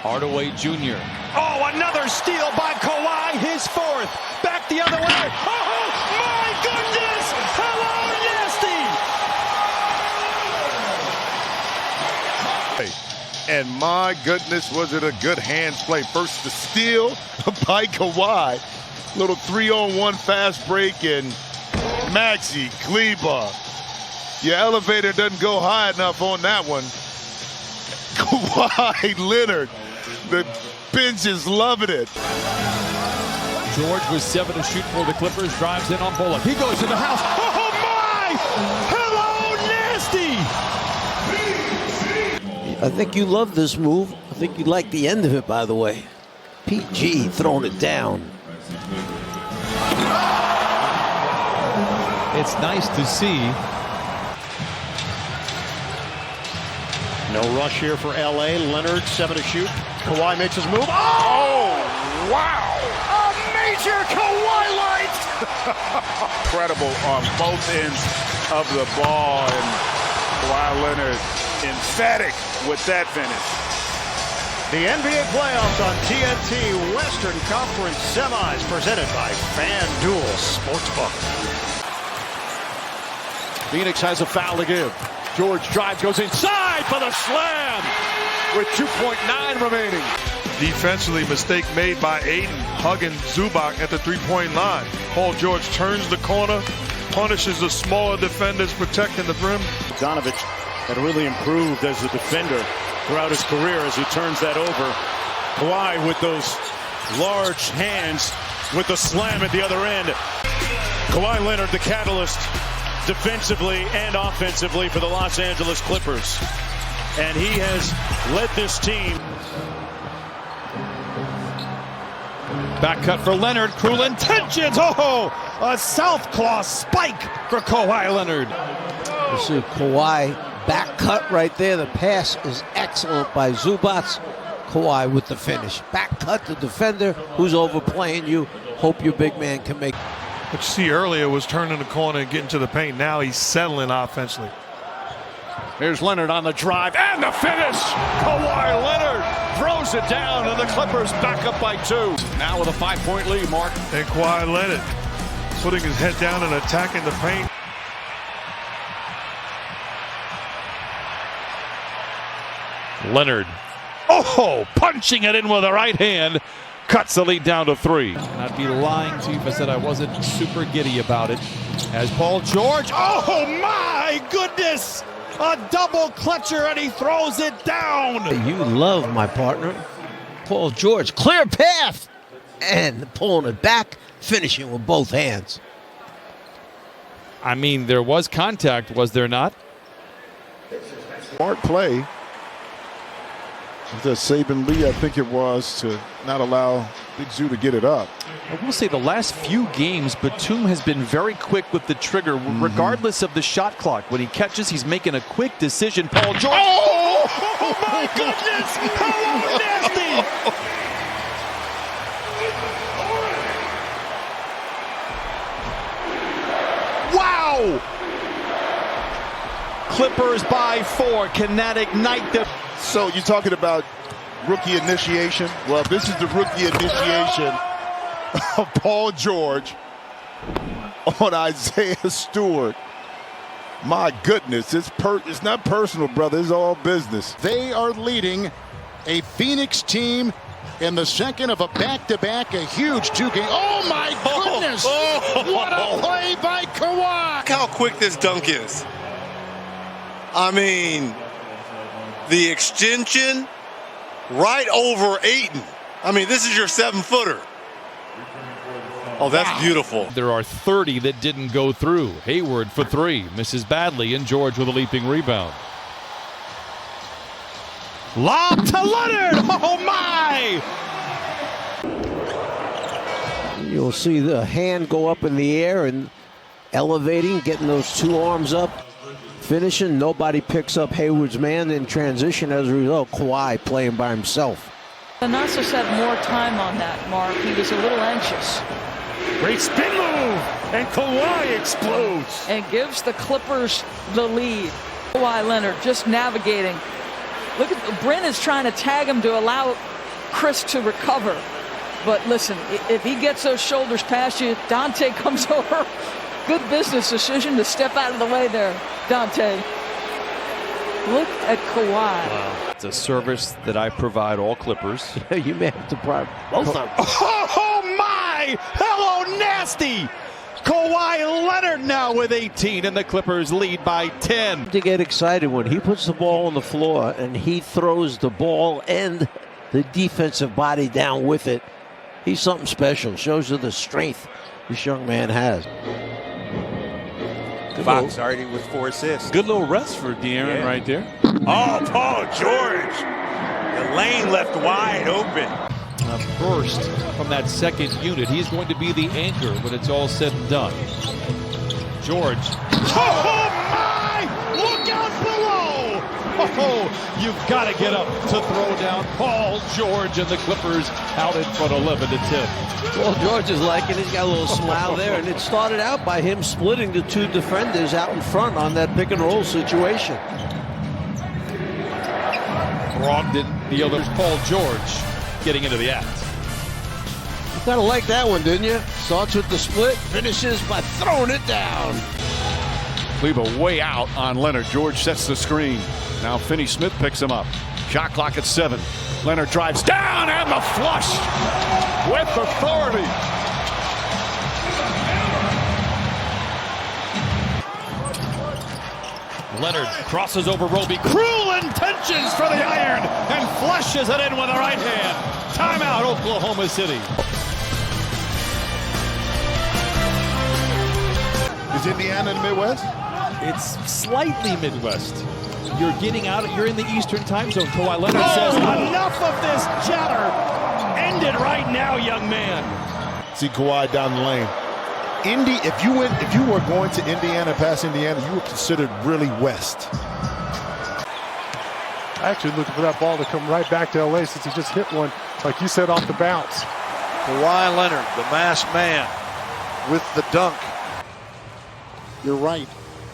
Hardaway Jr. Oh, another steal by Kawhi, his fourth. Back the other way. Oh, my goodness! Hello, Nasty! And my goodness, was it a good hands play. First the steal by Kawhi. Little 3-on-1 fast break, and Maxey, Kleber. Your elevator doesn't go high enough on that one. Kawhi Leonard. The bench is loving it. George was 7 to shoot for the Clippers. Drives in on Bullock. He goes to the house. Oh, my! Hello, Nasty! I think you love this move. I think you like the end of it, by the way. PG throwing it down. It's nice to see. No rush here for LA. Leonard, 7 to shoot. Kawhi makes his move. Oh, wow! A major Kawhi light! Incredible on both ends of the ball, and Kawhi Leonard emphatic with that finish. The NBA playoffs on TNT Western Conference Semis, presented by FanDuel Sportsbook. Phoenix has a foul to give. George drives, goes inside for the slam with 2.9 remaining. Defensively, mistake made by Aiden, hugging Zubac at the three-point line. Paul George turns the corner, punishes the smaller defenders, protecting the rim. Donovic had really improved as a defender throughout his career as he turns that over. Kawhi with those large hands with the slam at the other end. Kawhi Leonard, the catalyst defensively and offensively for the Los Angeles Clippers. And he has led this team. Back cut for Leonard. Cruel intentions. Oh, a southclaw spike for Kawhi Leonard. You see Kawhi back cut right there. The pass is excellent by Zubac. Kawhi with the finish. Back cut the defender who's overplaying you. Hope your big man can make. What you see earlier was turning the corner and getting to the paint. Now he's settling offensively. Here's Leonard on the drive and the finish. Kawhi Leonard throws it down, and the Clippers back up by 2. Now with a 5-point lead, Mark. And Kawhi Leonard putting his head down and attacking the paint. Leonard. Oh, punching it in with the right hand. Cuts the lead down to 3. And I'd be lying to you if I said I wasn't super giddy about it. As Paul George. Oh, my goodness! A double clutcher, and he throws it down. You love my partner. Paul George, clear path. And pulling it back, finishing with both hands. I mean, there was contact, was there not? Smart play. The Saban Lee, I think it was, to not allow Big Zoo to get it up. I will say the last few games, Batum has been very quick with the trigger, regardless of the shot clock. When he catches, he's making a quick decision. Paul George. Oh my goodness! Hello, Nasty! Wow! Clippers by 4. Can that ignite the... So you're talking about rookie initiation? Well, this is the rookie initiation of Paul George on Isaiah Stewart. My goodness, it's not personal, brother. It's all business. They are leading a Phoenix team in the second of a back-to-back, a huge 2-game. Oh, my goodness! What a play by Kawhi! Look how quick this dunk is. I mean, the extension right over Ayton. I mean, this is your 7-footer. Oh, that's beautiful. There are 30 that didn't go through. Hayward for 3. Misses badly, and George with a leaping rebound. Lob to Leonard! Oh, my! You'll see the hand go up in the air and elevating, getting those 2 arms up. Finishing, nobody picks up Hayward's man in transition. As a result, Kawhi playing by himself. Thanasis had more time on that, Mark. He was a little anxious. Great spin move, and Kawhi explodes. And gives the Clippers the lead. Kawhi Leonard just navigating Look at Bryn is trying to tag him to allow Chris to recover. But listen, if he gets those shoulders past you, Dante comes over. Good business decision to step out of the way there, Dante. Look at Kawhi. Wow. It's a service that I provide all Clippers. You may have to provide both of them. Oh my! Hello, nasty! Kawhi Leonard now with 18, and the Clippers lead by 10. To get excited when he puts the ball on the floor and he throws the ball and the defensive body down with it. He's something special. Shows you the strength this young man has. Fox already with 4 assists. Good little rest for De'Aaron right there. Oh, Paul George. The lane left wide open. A burst from that second unit. He's going to be the anchor when it's all said and done. George. Oh my! Look out below! Oh, you've got to get up to throw down Paul George, and the Clippers out in front 11-10. Paul George is liking it. He's got a little smile there, and it started out by him splitting the 2 defenders out in front on that pick and roll situation. Brogdon, the other Paul George getting into the act. You kind of like that one, didn't you? Starts with the split, finishes by throwing it down. Cleveland way out on Leonard. George sets the screen. Now Finney-Smith picks him up. Shot clock at 7. Leonard drives down and the flush with authority. Leonard crosses over Roby. Cruel intentions for the iron and flushes it in with the right hand. Timeout, Oklahoma City. Is Indiana in the Midwest? It's slightly Midwest. You're getting out. You're in the Eastern time zone. Kawhi Leonard says, enough of this chatter. End it right now, young man. See Kawhi down the lane. If you were going to Indiana past Indiana, you were considered really west. Actually looking for that ball to come right back to LA since he just hit one, like you said, off the bounce. Kawhi Leonard, the masked man, with the dunk. You're right.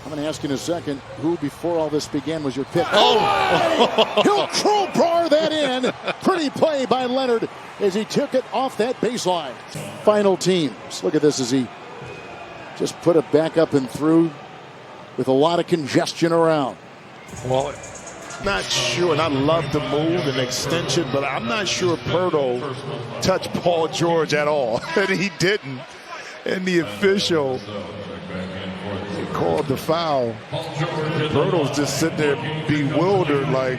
I'm going to ask you in a second who, before all this began, was your pick. He'll crowbar that in. Pretty play by Leonard as he took it off that baseline. Final teams. Look at this as he just put it back up and through with a lot of congestion around. Well, not sure, and I love the move and extension, but I'm not sure Pirtle touched Paul George at all, and he didn't. And the official called the foul. Pirtle's just sitting there bewildered, like,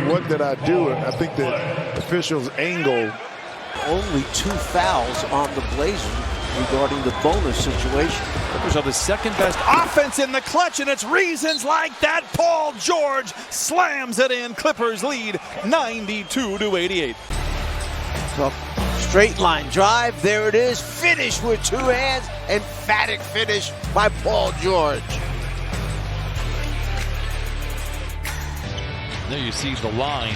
what did I do? And I think the official's angle. Only 2 fouls on the Blazers regarding the bonus situation. Clippers are the second best offense in the clutch, and it's reasons like that Paul George slams it in. Clippers lead 92-88. So, straight line drive, there it is, finish with 2 hands, emphatic finish by Paul George. There you see the line.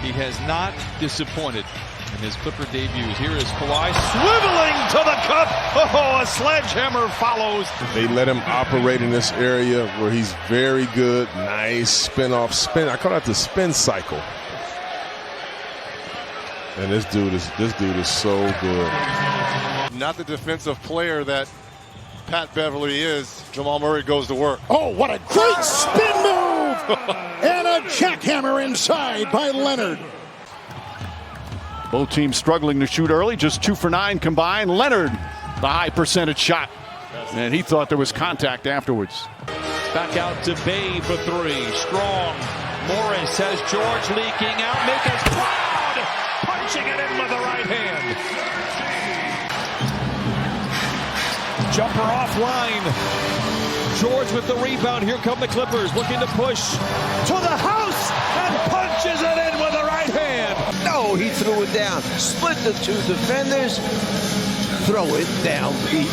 He has not disappointed in his Clipper debuts. Here is Kawhi swiveling to the cup. Oh, a sledgehammer follows. They let him operate in this area where he's very good. Nice spin-off spin. I call that the spin cycle. And this dude is so good. Not the defensive player that Pat Beverly is. Jamal Murray goes to work. Oh, what a great spin move! And a jackhammer inside by Leonard. Both teams struggling to shoot early, just 2 for 9 combined. Leonard, the high percentage shot. And he thought there was contact afterwards. Back out to Bay for 3. Strong. Morris has George leaking out. Make us proud. Punching it in with the right hand. Jumper offline. George with the rebound. Here come the Clippers looking to push to the house and punches it in with the right hand. No, he threw it down. Split the 2 defenders. Throw it down, PG.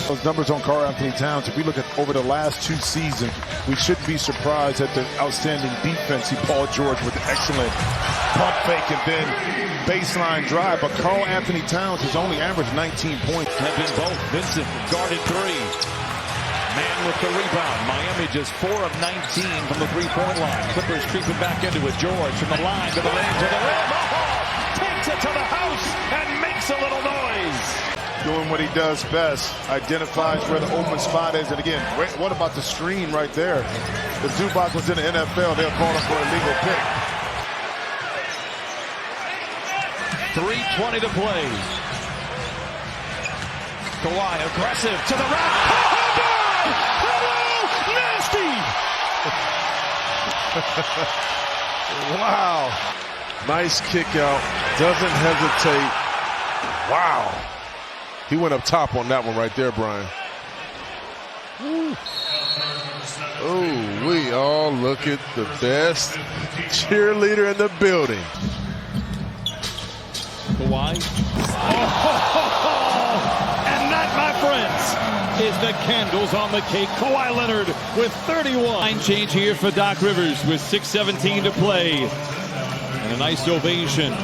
Those numbers on Karl Anthony Towns, if we look at over the last 2 seasons, we shouldn't be surprised at the outstanding defense. Paul George with excellent pump fake and then baseline drive. But Karl Anthony Towns has only averaged 19 points. Have been both. Vincent guarded 3. Man with the rebound. Miami just 4 of 19 from the three-point line. Clippers creeping back into it. George from the line to the lane to the rim. Oh, takes it to the house and makes a little noise. Doing what he does best, identifies where the open spot is. And again, what about the screen right there? If Zubac was in the NFL, they'll call him for a legal pick. 3:20 to play. Kawhi aggressive to the rack. Oh, nasty! Wow. Nice kick out. Doesn't hesitate. Wow. He went up top on that one right there, Brian. Oh, we all look at the best cheerleader in the building. Kawhi. And that, my friends, is the candles on the cake. Kawhi Leonard with 31. Line change here for Doc Rivers with 6:17 to play. And a nice ovation.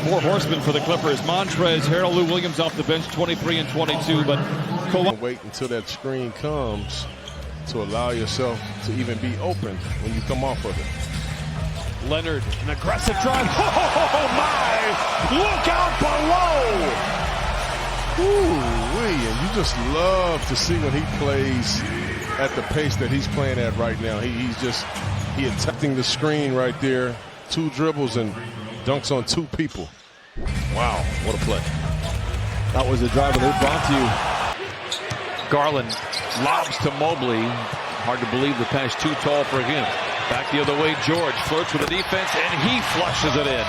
Four horsemen for the Clippers. Montrez, Harold Lou Williams off the bench, 23 and 22. But Kawhi. Wait until that screen comes to allow yourself to even be open when you come off of it. Leonard, an aggressive drive. Oh, my! Look out below! Ooh-wee, and you just love to see when he plays at the pace that he's playing at right now. He's attacking the screen right there. 2 dribbles and dunks on 2 people. Wow, what a play. That was the drive they brought to you. Garland lobs to Mobley. Hard to believe the pass too tall for him. Back the other way, George flirts with the defense, and he flushes it in.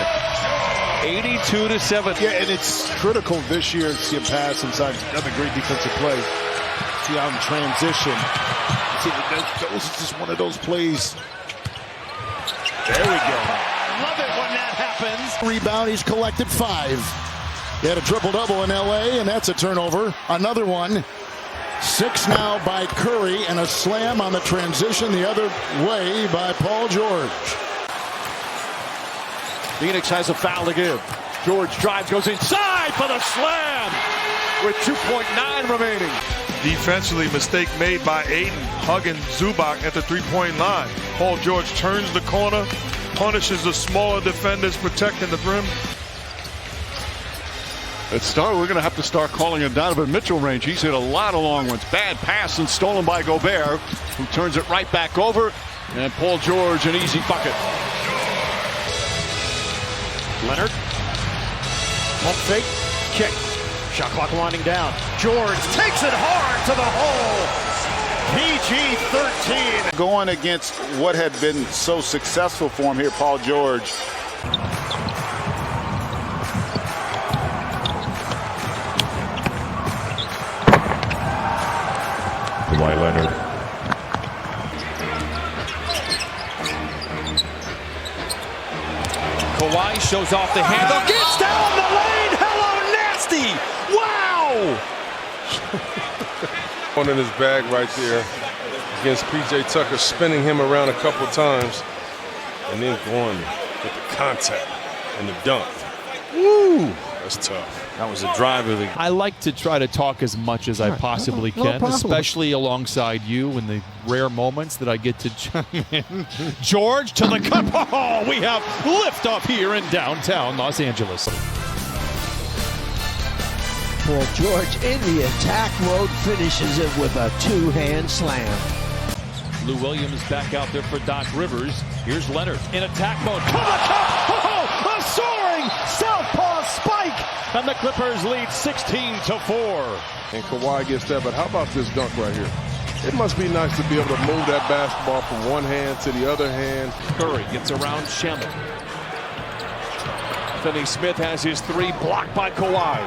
82-7. Yeah, and it's critical this year to see a pass inside. Another great defensive play. See out in transition. See, that was just one of those plays. There we go. Love it when that happens. Rebound, he's collected 5. He had a triple-double in L.A., and that's a turnover. Another one. 6 now by Curry, and a slam on the transition the other way by Paul George. Phoenix has a foul to give. George drives, goes inside for the slam with 2.9 remaining. Defensively, mistake made by Aiden, hugging Zubac at the three-point line. Paul George turns the corner, punishes the smaller defenders, protecting the rim. We're going to have to start calling him Donovan Mitchell range. He's hit a lot of long ones. Bad pass and stolen by Gobert, who turns it right back over. And Paul George, an easy bucket. Leonard. Pump fake. Kick. Shot clock winding down. George takes it hard to the hole. PG-13. Going against what had been so successful for him here, Paul George. Kawhi Leonard. Kawhi shows off the handle. Gets down the lane. Hello, nasty. Wow. One in his bag right there against P.J. Tucker, spinning him around a couple times, and then going with the contact and the dunk. Woo! That's tough. That was a drive of the. I like to try to talk as much as I possibly can, especially alongside you in the rare moments that I get to chime in. George to the cup. Oh, we have liftoff here in downtown Los Angeles. Paul George in the attack mode finishes it with a 2-hand slam. Lou Williams back out there for Doc Rivers. Here's Leonard in attack mode. To the cup. Oh, a soaring southpaw spike. And the Clippers lead 16-4. And Kawhi gets that, but how about this dunk right here? It must be nice to be able to move that basketball from one hand to the other hand. Curry gets around Shannon. Finney Smith has his 3 blocked by Kawhi.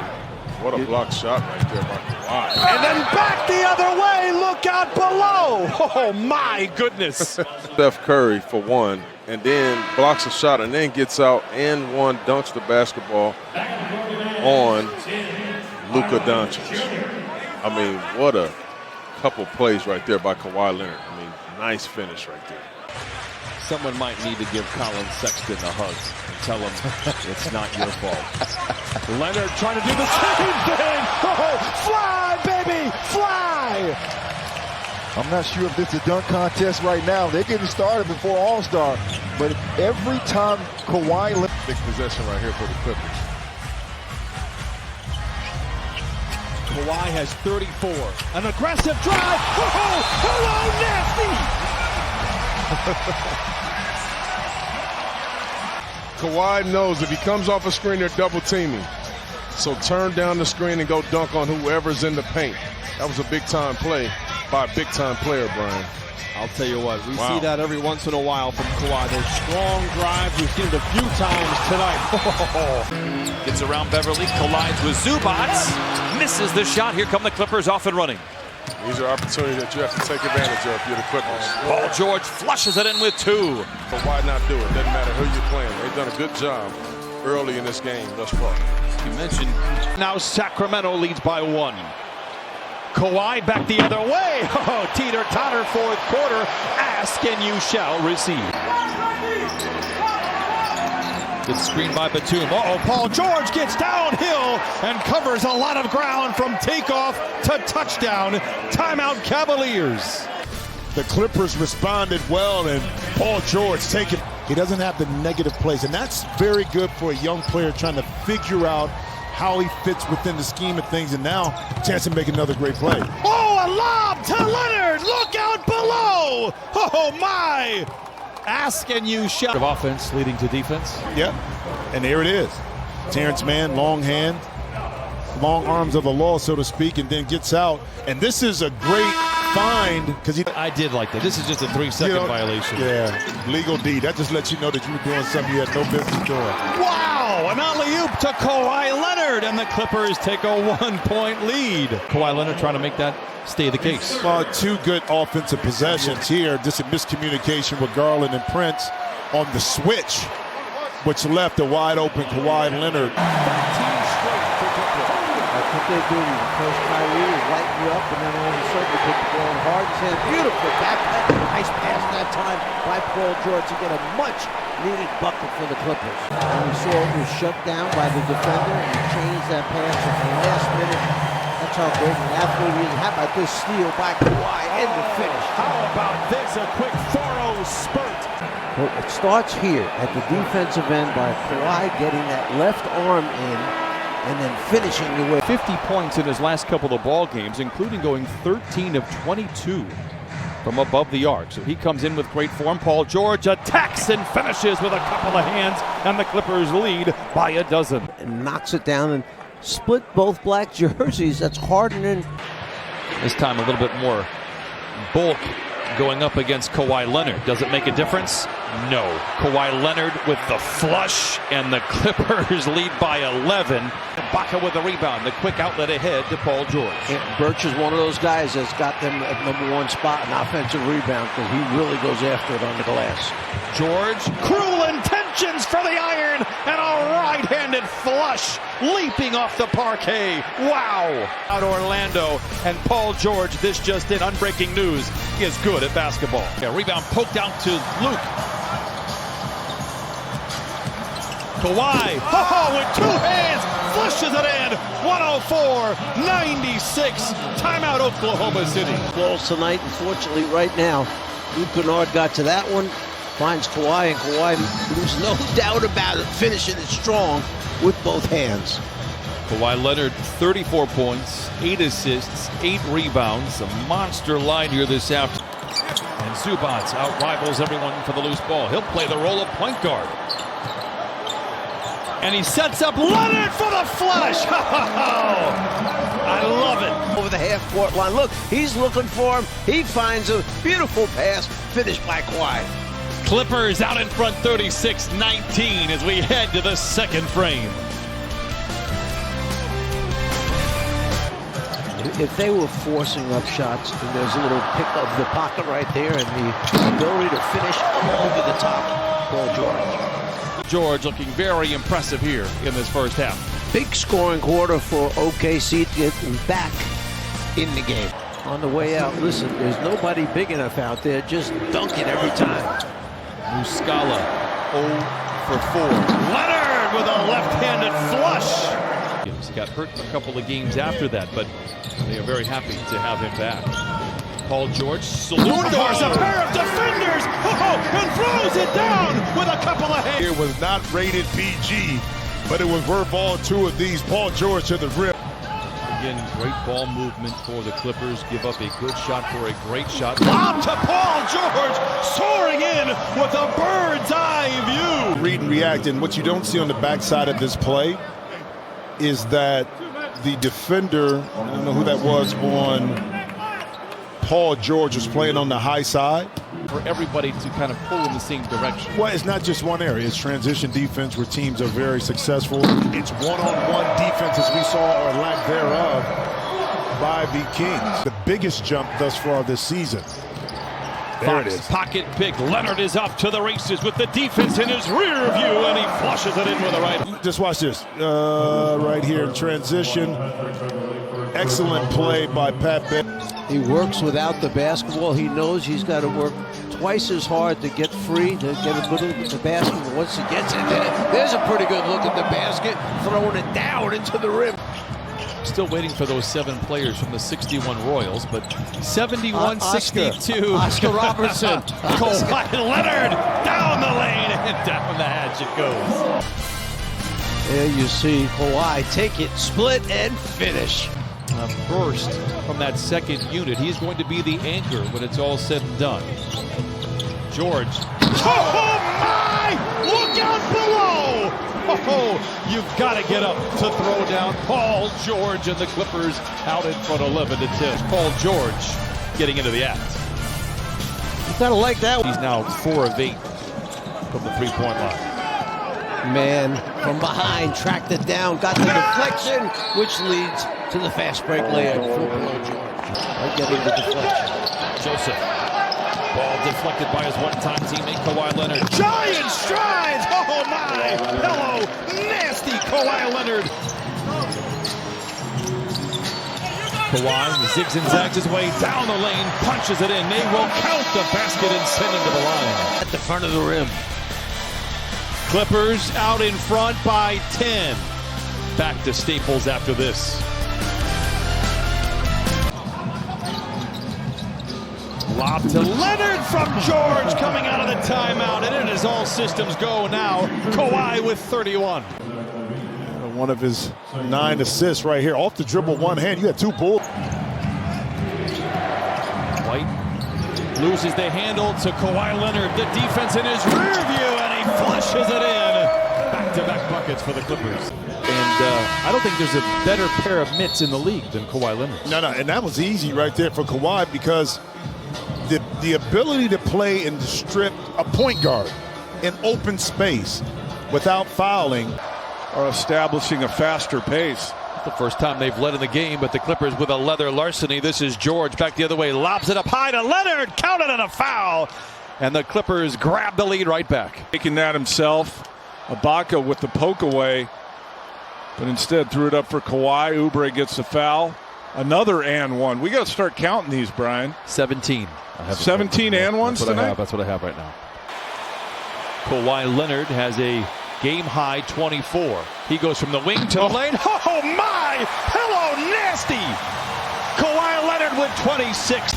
What a block shot right there by Kawhi. And then back the other way. Look out below. Oh, my goodness. Steph Curry for one, and then blocks a shot and then gets out and dunks the basketball on Luka Doncic. I mean, what a couple plays right there by Kawhi Leonard. I mean, nice finish right there. Someone might need to give Colin Sexton a hug and tell him it's not your fault. Leonard trying to do the same thing. Oh, fly, baby, fly. I'm not sure if this is a dunk contest right now. They're getting started before All-Star. But every time Kawhi... Big possession right here for the Clippers. Kawhi has 34. An aggressive drive. Oh, hello, nasty. Kawhi knows if he comes off a screen, they're double teaming. So turn down the screen and go dunk on whoever's in the paint. That was a big-time play by a big-time player, Brian. I'll tell you what, we see that every once in a while from Kawhi. Those strong drives, we've seen it a few times tonight. Gets around Beverly, collides with Zubac, misses the shot. Here come the Clippers off and running. These are opportunities that you have to take advantage of if you're the Clippers. Paul George flushes it in with 2. But why not do it? Doesn't matter who you're playing. They've done a good job early in this game thus far. You mentioned now Sacramento leads by 1. Kawhi back the other way. Oh, teeter-totter fourth quarter. Ask and you shall receive. Good screen by Batum. Uh-oh, Paul George gets downhill and covers a lot of ground from takeoff to touchdown. Timeout Cavaliers. The Clippers responded well, and Paul George taking. He doesn't have the negative plays, and that's very good for a young player trying to figure out how he fits within the scheme of things, and now chance to make another great play. Oh, a lob to Leonard. Look out below. Oh, my. Ask and you shall. Of offense leading to defense. Yep, and there it is. Terrence Mann, long hand, long arms of the law, so to speak, and then gets out. And this is a great find because I did like that. This is just a 3-second violation. Yeah, legal D. That just lets you know that you were doing something you had no business doing. Wow, an alley-oop to Kawhi Leonard, and the Clippers take a 1-point lead. Kawhi Leonard trying to make that stay the case. Well, 2 good offensive possessions here. Just a miscommunication with Garland and Prince on the switch, which left a wide-open Kawhi Leonard. That's what they're doing. First Kyrie is lighting you up, and then all of a sudden you put the ball in hard hand. Beautiful back. Nice pass that time by Paul George to get a much-needed bucket for the Clippers. And we saw it was shut down by the defender, and he changed that pass at the last minute. That's how great an athlete he is. How about this steal by Kawhi and the finish? How about this? A quick 4-0 spurt. Well, it starts here at the defensive end by Kawhi getting that left arm in and then finishing the way. 50 points in his last couple of ball games, including going 13 of 22 from above the arc. So he comes in with great form. Paul George attacks and finishes with a couple of hands, and the Clippers lead by a dozen. And knocks it down and split both black jerseys. That's hardening. This time a little bit more bulk going up against Kawhi Leonard. Does it make a difference? No. Kawhi Leonard with the flush, and the Clippers lead by 11. Ibaka with the rebound. The quick outlet ahead to Paul George. Birch is one of those guys that's got them at #1 spot in offensive rebound because he really goes after it on the glass. George, cruel intentions for the iron, and a right-handed flush leaping off the parquet. Wow. Out Orlando, and Paul George, this just in, unbreaking news, is good at basketball. A rebound poked out to Luke. Kawhi, with 2 hands, flushes it in. 104-96. Timeout, Oklahoma City. Balls tonight, unfortunately, right now. Luke Kennard got to that one, finds Kawhi, and Kawhi, there's no doubt about it, finishing it strong with both hands. Kawhi Leonard, 34 points, 8 assists, 8 rebounds. A monster line here this afternoon. And Zubac out-rivals everyone for the loose ball. He'll play the role of point guard. And he sets up Leonard for the flush. I love it. Over the half-court line. Look, he's looking for him. He finds a beautiful pass, finished by Kawhi. Clippers out in front 36-19 as we head to the second frame. If they were forcing up shots, and there's a little pick of the pocket right there, and the ability to finish over the top, Paul George. George looking very impressive here in this first half. Big scoring quarter for OKC to get them back in the game. On the way out, listen, there's nobody big enough out there, just dunking every time. Muscala 0 for 4. Leonard with a left-handed flush. He got hurt a couple of games after that, but they are very happy to have him back. Paul George, saloon doors, a pair of defenders, and throws it down with a couple of hands. It was not rated PG, but it was worth all two of these. Paul George to the rim. Again, great ball movement for the Clippers. Give up a good shot for a great shot. Lob to Paul George, soaring in with a bird's eye view. Read and react, and what you don't see on the backside of this play is that the defender, I don't know who that was, on Paul George was playing on the high side. For everybody to kind of pull in the same direction. Well, it's not just one area. It's transition defense where teams are very successful. It's one-on-one defense, as we saw, or lack thereof, by the Kings. The biggest jump thus far this season. There it is. Pocket pick. Leonard is off to the races with the defense in his rear view, and he flushes it in with the right. Just watch this. Right here in transition. Excellent play by Pat Beverly. He works without the basketball. He knows he's got to work twice as hard to get free, to get a good look at the basket. Once he gets in there, there's a pretty good look at the basket, throwing it down into the rim. Still waiting for those 7 players from the 61 Royals, but 71-62. Oscar Robertson. Kawhi Leonard down the lane, and down the hatch it goes. There you see Kawhi take it, split, and finish. A burst from that second unit. He's going to be the anchor when it's all said and done. George. Oh my! Look out below! Oh, you've got to get up to throw down Paul George, and the Clippers out in front 11-10. Paul George getting into the act. You gotta like that. He's now 4 of 8 from the three-point line. Man from behind tracked it down, got the deflection, which leads to the fast break layup for Paul George. Right, getting the deflection. Joseph. Ball deflected by his one-time teammate Kawhi Leonard. Giant strides! Oh my! Hello, nasty Kawhi Leonard. Kawhi zigs and zags his way down the lane, punches it in. They will count the basket and send it to the line. At the front of the rim. Clippers out in front by 10. Back to Staples after this. Lob to Leonard from George coming out of the timeout, and it is all systems go now. Kawhi with 31. One of his 9 assists right here. Off the dribble, one hand. You got 2 bulls. White loses the handle to Kawhi Leonard. The defense in his rear view, and he flushes it in. Back-to-back buckets for the Clippers. And I don't think there's a better pair of mitts in the league than Kawhi Leonard. No, and that was easy right there for Kawhi, because the ability to play and to strip a point guard in open space without fouling. Are establishing a faster pace. The first time they've led in the game, but the Clippers with a leather larceny. This is George back the other way, lobs it up high to Leonard, counted on a foul, and the Clippers grab the lead right back. Taking that himself, Ibaka with the poke away, but instead threw it up for Kawhi. Oubre gets the foul. Another and one. We got to start counting these, Brian. 17. 17 and ones tonight? That's what I have right now. Kawhi Leonard has a game-high 24. He goes from the wing to the lane. Oh, my! Hello, nasty! Kawhi Leonard with 26.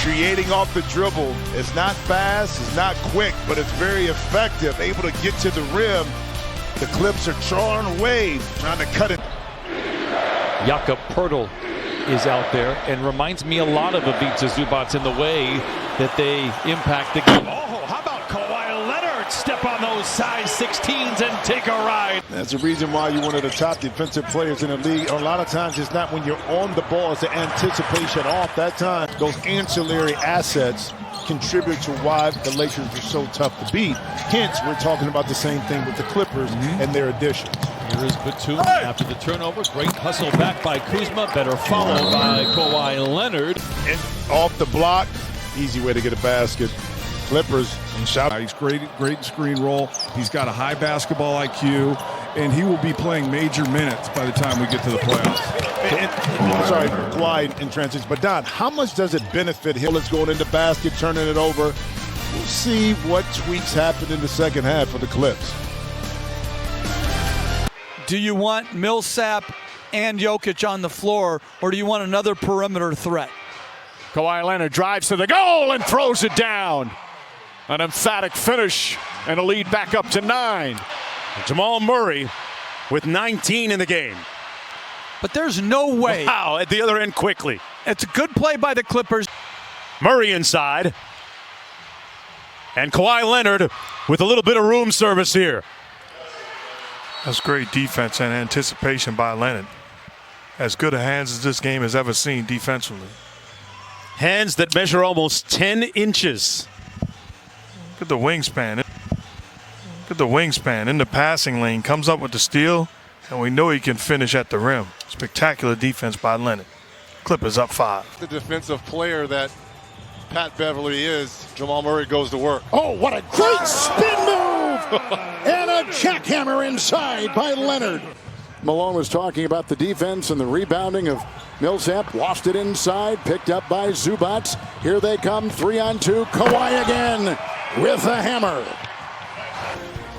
Creating off the dribble. It's not fast, it's not quick, but it's very effective. Able to get to the rim. The Clips are trying away, trying to cut it. Jakob Poeltl is out there and reminds me a lot of Ivica Zubac in the way that they impact the game. Oh, how about Kawhi Leonard step on those size 16s and take a ride? That's the reason why you're one of the top defensive players in the league. A lot of times it's not when you're on the ball, it's the anticipation off that time. Those ancillary assets contribute to why the Lakers are so tough to beat. Hence, we're talking about the same thing with the Clippers and their addition. Here is Batum after the turnover. Great hustle back by Kuzma. Better followed by Kawhi Leonard. And off the block. Easy way to get a basket. Clippers. He's great in screen roll. He's got a high basketball IQ, and he will be playing major minutes by the time we get to the playoffs. Sorry, Kawhi in transition. But Don, how much does it benefit him? Let's go into basket, turning it over. We'll see what tweaks happen in the second half for the Clips. Do you want Millsap and Jokic on the floor, or do you want another perimeter threat? Kawhi Leonard drives to the goal and throws it down. An emphatic finish and a lead back up to 9. Jamal Murray with 19 in the game. But there's no way. Wow, at the other end quickly. It's a good play by the Clippers. Murray inside. And Kawhi Leonard with a little bit of room service here. That's great defense and anticipation by Leonard. As good a hands as this game has ever seen defensively. Hands that measure almost 10 inches. Look at the wingspan. Look at the wingspan in the passing lane. Comes up with the steal, and we know he can finish at the rim. Spectacular defense by Leonard. Clippers up 5. The defensive player that Pat Beverly is, Jamal Murray goes to work. Oh, what a great spin move! And a jackhammer inside by Leonard. Malone was talking about the defense and the rebounding of Millsap. Lost it inside, picked up by Zubac. Here they come, 3-on-2. Kawhi again with a hammer.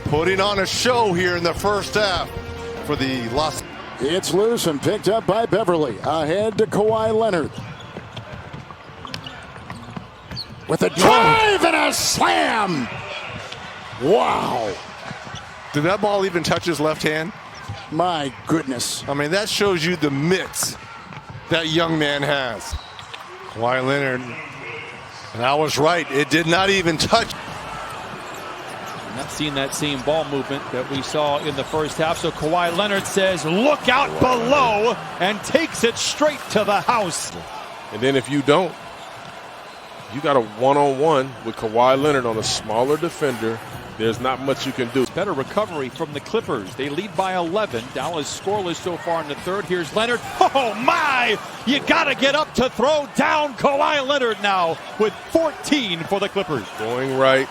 Putting on a show here in the first half for the Los. It's loose and picked up by Beverly. Ahead to Kawhi Leonard. With a drive and a slam. Wow. Did that ball even touch his left hand? My goodness. I mean, that shows you the mitts that young man has. Kawhi Leonard. And I was right. It did not even touch. Not seeing that same ball movement that we saw in the first half. So Kawhi Leonard says, look out below, and takes it straight to the house. And then if you don't, you got a one-on-one with Kawhi Leonard on a smaller defender. There's not much you can do. Better recovery from the Clippers. They lead by 11. Dallas scoreless so far in the third. Here's Leonard. Oh, my! You got to get up to throw down Kawhi Leonard now with 14 for the Clippers. Going right.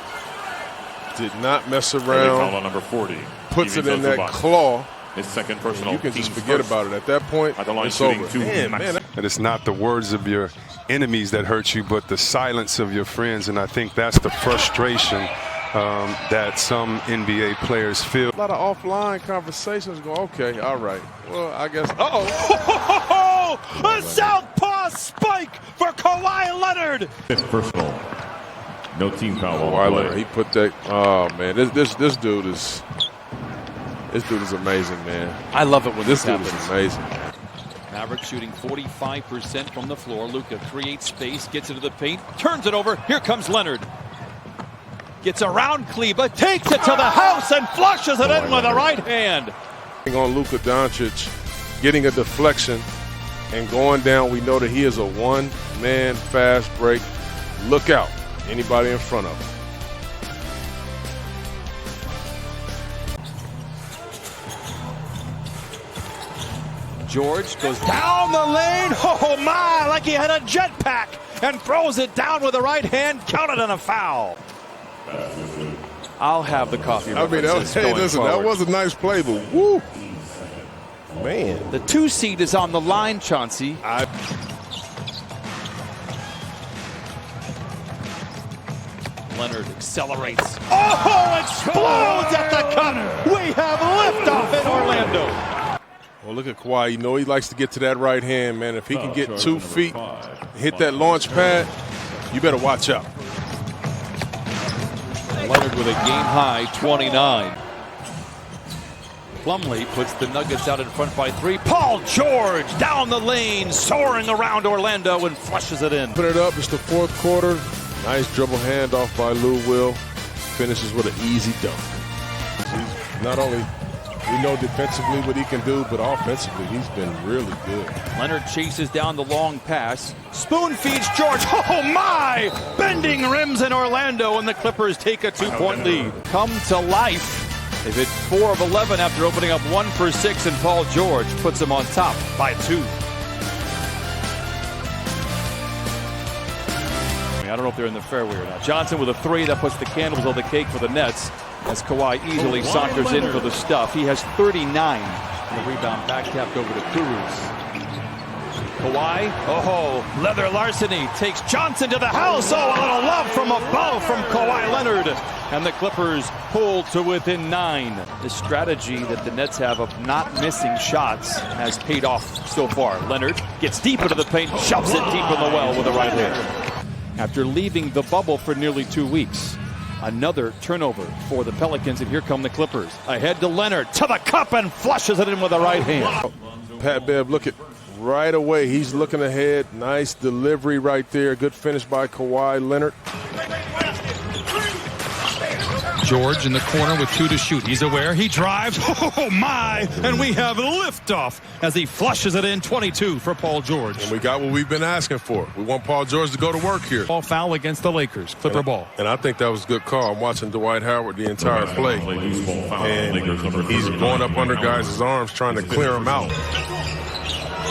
Did not mess around. On number 40. Puts it in that claw. His second personal. You can just forget about it. At that point, it's over. Man. And it's not the words of your enemies that hurt you, but the silence of your friends. And I think that's the frustration that some NBA players feel. A lot of offline conversations go, okay, all right. Well, I guess. Uh-oh. A southpaw spike for Kawhi Leonard. Fifth personal. No team foul. Kawhi Leonard, he put that. Oh man, this dude is amazing, man. I love it when this dude happens. Is amazing. Maverick shooting 45% from the floor. Luka creates space, gets into the paint, turns it over. Here comes Leonard. Gets around Kleba, takes it to the house, and flushes it in with the right hand. On Luka Doncic, getting a deflection and going down. We know that he is a one-man fast break. Look out. Anybody in front of him. George goes down the lane. Oh, my, like he had a jetpack, and throws it down with the right hand. Counted on a foul. I'll have the coffee. I mean, that was a nice play, but woo. Man. The 2 seed is on the line, Chauncey. Leonard accelerates. Oh, explodes at the cup. We have liftoff in Orlando. Well, look at Kawhi. You know he likes to get to that right hand, man. If he can get 2 feet, hit that launch pad, you better watch out. Leonard with a game-high 29. Plumlee puts the Nuggets out in front by 3. Paul George down the lane, soaring around Orlando and flushes it in. Put it up. It's the fourth quarter. Nice dribble handoff by Lou Will. Finishes with an easy dunk. He's not only, we know defensively what he can do, but offensively he's been really good. Leonard chases down the long pass. Spoon feeds George. Oh, my! Bending rims in Orlando, and the Clippers take a 2-point lead. Come to life. They've hit 4 of 11 after opening up 1 for 6, and Paul George puts them on top by 2. I don't know if they're in the fairway or not. Johnson with a 3 that puts the candles on the cake for the Nets as Kawhi easily saunters in for the stuff. He has 39. The rebound back tapped over to Kuruz. Kawhi, oh, leather larceny takes Johnson to the house. Oh, a little love from above from Kawhi Leonard. And the Clippers pull to within 9. The strategy that the Nets have of not missing shots has paid off so far. Leonard gets deep into the paint, shoves it deep in the well with the right hand. After leaving the bubble for nearly 2 weeks, another turnover for the Pelicans, and here come the Clippers. Ahead to Leonard, to the cup, and flushes it in with the right hand. Pat Bev, look at right away. He's looking ahead. Nice delivery right there. Good finish by Kawhi Leonard. George in the corner with 2 to shoot. He's aware. He drives. Oh, my. And we have liftoff as he flushes it in. 22 for Paul George. And we got what we've been asking for. We want Paul George to go to work here. Ball foul against the Lakers. Clipper ball. And I think that was a good call. I'm watching Dwight Howard the entire play. And he's going up under guys' arms trying to clear him out.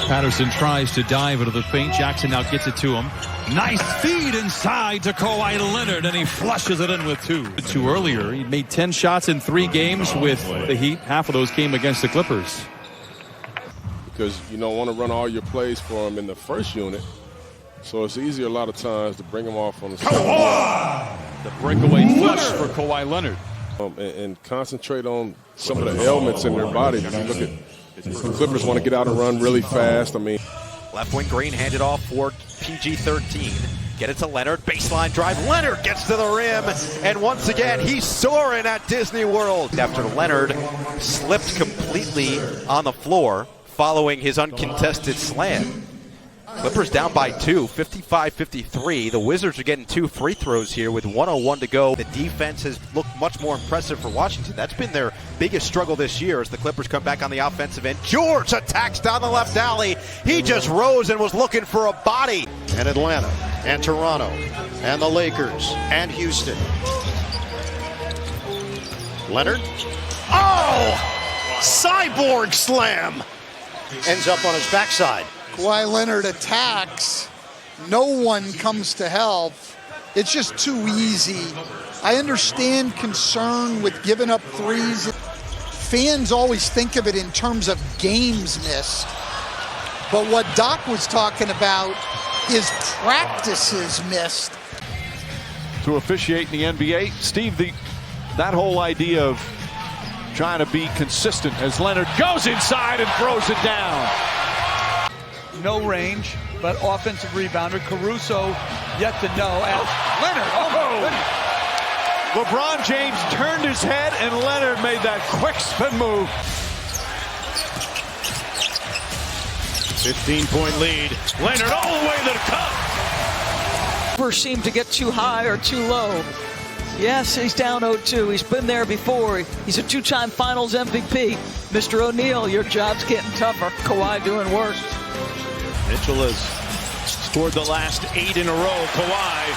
Patterson tries to dive into the paint. Jackson now gets it to him. Nice feed inside to Kawhi Leonard, and he flushes it in with 2. Earlier, he made 10 shots in 3 games with the Heat. Half of those came against the Clippers. Because you don't want to run all your plays for him in the first unit. So it's easier a lot of times to bring him off on the side. The breakaway flush for Kawhi Leonard. And concentrate on some of the ailments in their body. If you look at the Clippers want to get out and run really fast. I mean, left wing Green handed off for PG-13. Get it to Leonard. Baseline drive. Leonard gets to the rim. And once again, he's soaring at Disney World. After Leonard slipped completely on the floor following his uncontested slam. Clippers down by 2, 55-53. The Wizards are getting 2 free throws here with 1:01 to go. The defense has looked much more impressive for Washington. That's been their biggest struggle this year as the Clippers come back on the offensive end. George attacks down the left alley. He just rose and was looking for a body. And Atlanta, and Toronto, and the Lakers, and Houston. Leonard. Oh! Cyborg slam! Ends up on his backside. Kawhi Leonard attacks, no one comes to help. It's just too easy. I understand concern with giving up threes. Fans always think of it in terms of games missed. But what Doc was talking about is practices missed. To officiate in the NBA, Steve, that whole idea of trying to be consistent as Leonard goes inside and throws it down. No range, but offensive rebounder. Caruso yet to know. And Leonard, LeBron James turned his head, and Leonard made that quick spin move. 15-point lead. Leonard all the way to the cup. Never seemed to get too high or too low. Yes, he's down 0-2. He's been there before. He's a 2-time Finals MVP. Mr. O'Neal, your job's getting tougher. Kawhi doing worse. Mitchell has scored the last 8 in a row. Kawhi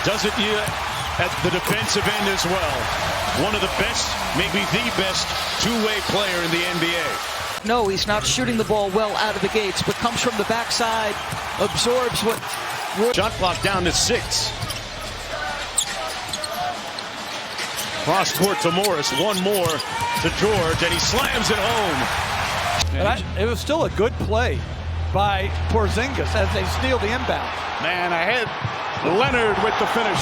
does it at the defensive end as well. One of the best, maybe the best two-way player in the NBA. No, he's not shooting the ball well out of the gates, but comes from the backside, absorbs what... Shot clock down to 6. Cross court to Morris. One more to George, and he slams it home. It was still a good play by Porzingis as they steal the inbound. Man ahead. Leonard with the finish.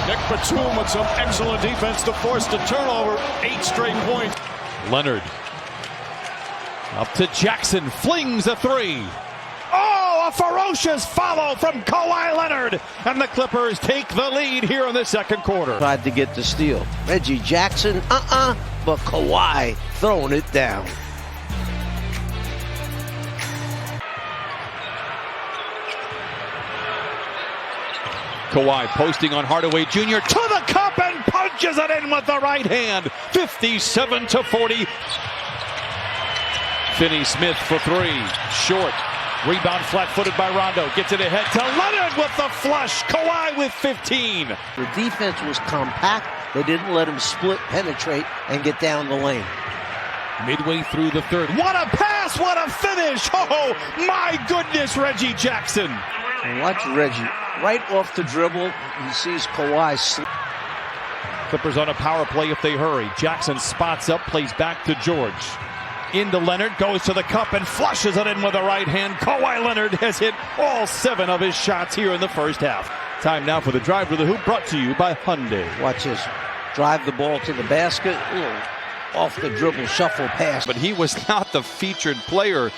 Nick Batum with some excellent defense to force the turnover. 8 straight points. Leonard up to Jackson, flings a 3. Oh, a ferocious follow from Kawhi Leonard, and the Clippers take the lead here in the second quarter. Tried to get the steal. Reggie Jackson, but Kawhi throwing it down. Kawhi posting on Hardaway Jr. to the cup and punches it in with the right hand. 57-40. Finney-Smith for 3. Short. Rebound flat-footed by Rondo. Gets it ahead to Leonard with the flush. Kawhi with 15. The defense was compact. They didn't let him split, penetrate, and get down the lane. Midway through the third. What a pass! What a finish! Oh, my goodness, Reggie Jackson. And watch Reggie. Right off the dribble, he sees Kawhi slip. Clippers on a power play if they hurry. Jackson spots up, plays back to George. into Leonard, goes to the cup and flushes it in with the right hand. Kawhi Leonard has hit all 7 of his shots here in the first half. Time now for the drive to the hoop, brought to you by Hyundai. Watch this. Drive the ball to the basket. Off the dribble, shuffle pass. But he was not the featured player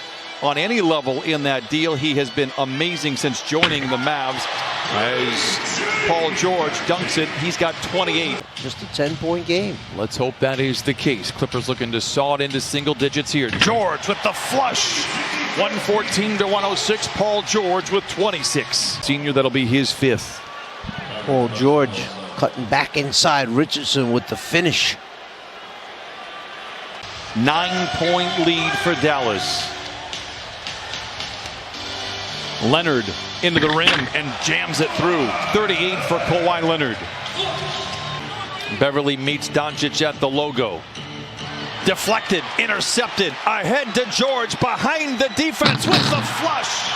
on any level in that deal. He has been amazing since joining the Mavs. As Paul George dunks it, he's got 28. Just a 10-point game. Let's hope that is the case. Clippers looking to saw it into single digits here. George with the flush. 114-106. Paul George with 26. Senior, that'll be his 5th. Paul George cutting back inside. Richardson with the finish. 9-point lead for Dallas. Leonard into the rim and jams it through. 38 for Kawhi Leonard. Beverly meets Doncic at the logo. Deflected, intercepted, ahead to George, behind the defense with the flush.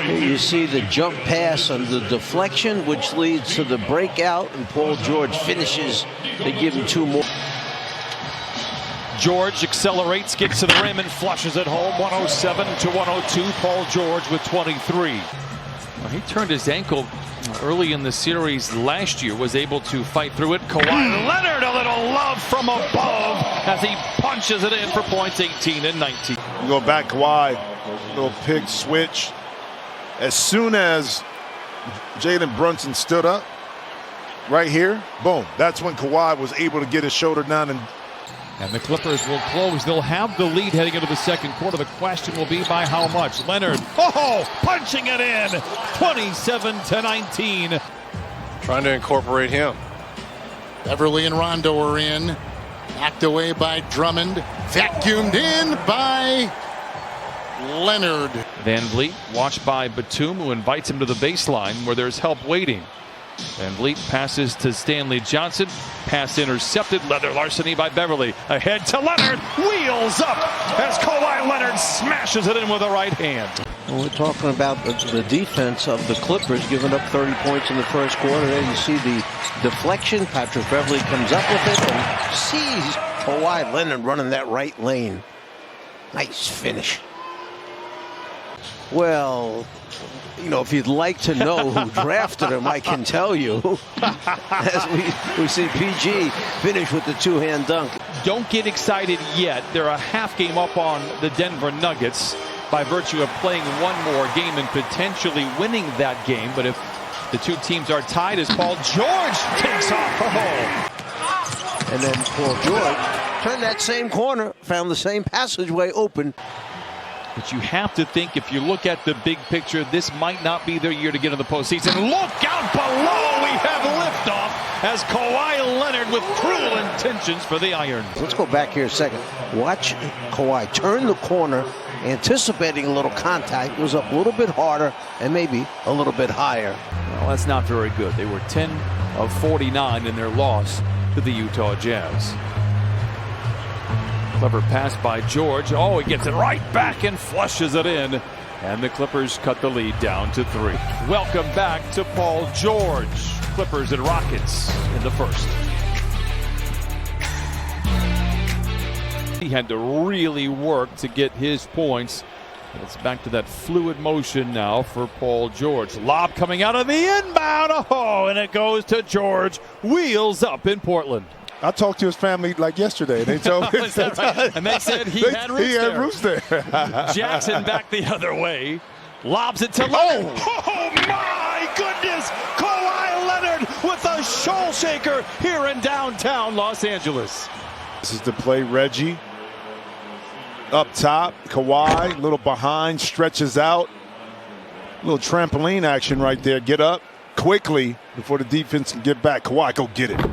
You see the jump pass on the deflection, which leads to the breakout, and Paul George finishes to give him 2 more. George accelerates, gets to the rim, and flushes it home. 107-102. Paul George with 23. Well, he turned his ankle early in the series last year, was able to fight through it. Kawhi Leonard, a little love from above as he punches it in for points. 18 and 19. You go back, Kawhi, little pick switch. As soon as Jalen Brunson stood up, right here, boom. That's when Kawhi was able to get his shoulder down and the Clippers will close. They'll have the lead heading into the second quarter. The question will be by how much. Leonard, punching it in. 27-19. Trying to incorporate him. Beverly and Rondo are in. Knocked away by Drummond. Vacuumed in by Leonard. Van Vliet watched by Batum, who invites him to the baseline where there's help waiting. Van Vliet passes to Stanley Johnson. Pass intercepted. Leather larceny by Beverly. Ahead to Leonard. Wheels up as Kawhi Leonard smashes it in with the right hand. Well, we're talking about the defense of the Clippers giving up 30 points in the first quarter. There you see the deflection. Patrick Beverly comes up with it and sees Kawhi Leonard running that right lane. Nice finish. Well, you know, if you'd like to know who drafted him, I can tell you. As we see PG finish with the 2-hand dunk. Don't get excited yet. They're a half game up on the Denver Nuggets by virtue of playing one more game and potentially winning that game. But if the two teams are tied, as Paul George takes off. And then Paul George turned that same corner, found the same passageway open. But you have to think, if you look at the big picture, this might not be their year to get in the postseason. Look out below! We have liftoff as Kawhi Leonard with cruel intentions for the Irons. Let's go back here a second. Watch Kawhi turn the corner, anticipating a little contact. Goes up a little bit harder and maybe a little bit higher. Well, that's not very good. They were 10 of 49 in their loss to the Utah Jazz. Clever pass by George. Oh, he gets it right back and flushes it in. And the Clippers cut the lead down to 3. Welcome back to Paul George. Clippers and Rockets in the first. He had to really work to get his points. It's back to that fluid motion now for Paul George. Lob coming out of the inbound. Oh, and it goes to George. Wheels up in Portland. I talked to his family like yesterday. They told me right? And they said he had roots there. Jackson back the other way. Lobs it to Leonard. Oh my goodness! Kawhi Leonard with a shoal shaker here in downtown Los Angeles. This is to play Reggie. Up top, Kawhi, a little behind, stretches out. A little trampoline action right there. Get up quickly before the defense can get back. Kawhi, go get it.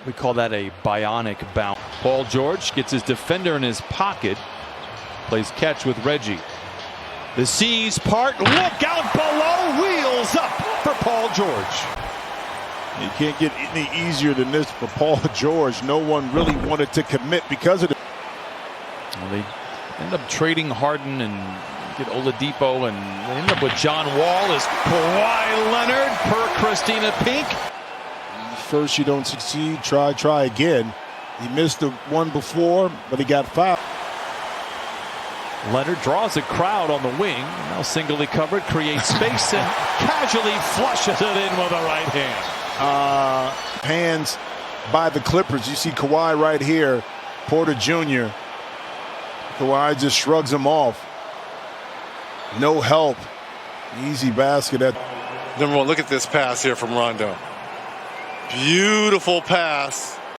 We call that a bionic bounce. Paul George gets his defender in his pocket. Plays catch with Reggie. The seas part. Look out below. Wheels up for Paul George. You can't get any easier than this for Paul George. No one really wanted to commit because of it. Well, they end up trading Harden and get Oladipo, and they end up with John Wall as Kawhi Leonard per Christina Pink. first you don't succeed, try again. He missed the one before, but he got fouled. Leonard draws a crowd on the wing. Now singly covered, creates space and casually flushes it in with a right hand. Hands by the Clippers. You see Kawhi right here, Porter Jr. Kawhi just shrugs him off. No help. Easy basket. Number one, look at this pass here from Rondo. Beautiful pass.